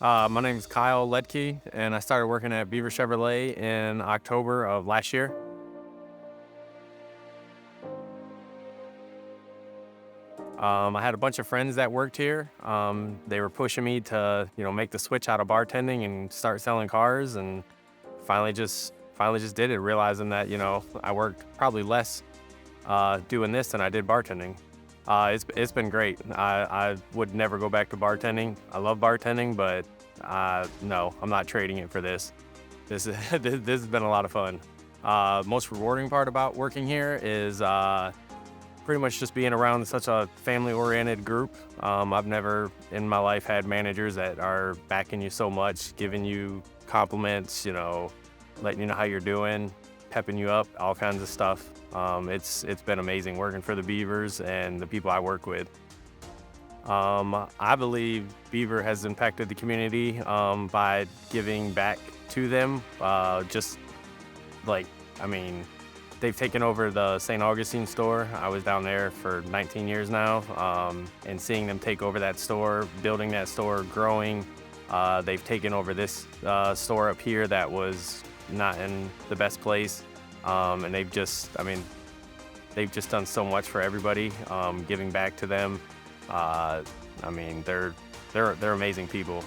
My name is Kyle Liedtke, and I started working at Beaver Chevrolet in October of last year. I had a bunch of friends that worked here. They were pushing me to, make the switch out of bartending and start selling cars, and finally just did it, realizing that, I worked probably less doing this than I did bartending. It's been great. I would never go back to bartending. I love bartending, but no, I'm not trading it for this. This has been a lot of fun. Most rewarding part about working here is pretty much just being around such a family-oriented group. I've never in my life had managers that are backing you so much, giving you compliments, letting you know how you're doing, pepping you up, all kinds of stuff. It's been amazing working for the Beavers and the people I work with. I believe Beaver has impacted the community by giving back to them. Just like, I mean, they've taken over the St. Augustine store. I was down there for 19 years now, and seeing them take over that store, building that store, growing. They've taken over this store up here that was not in the best place, and they've just done so much for everybody, giving back to them. They're amazing people.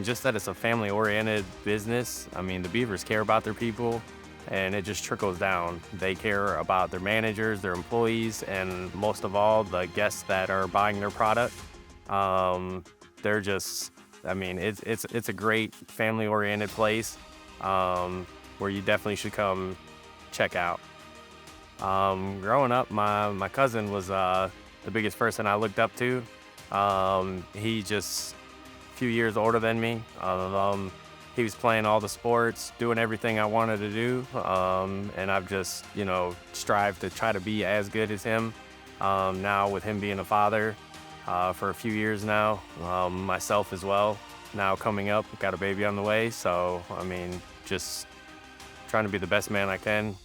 Just that it's a family-oriented business. The Beavers care about their people, and it just trickles down. They care about their managers, their employees, and most of all, the guests that are buying their product. They're just, it's a great family-oriented place where you definitely should come check out. Growing up, my cousin was the biggest person I looked up to. He just a few years older than me. He was playing all the sports, doing everything I wanted to do, and I've just, strived to try to be as good as him. Now with him being a father for a few years now, myself as well, now coming up, got a baby on the way, so just trying to be the best man I can.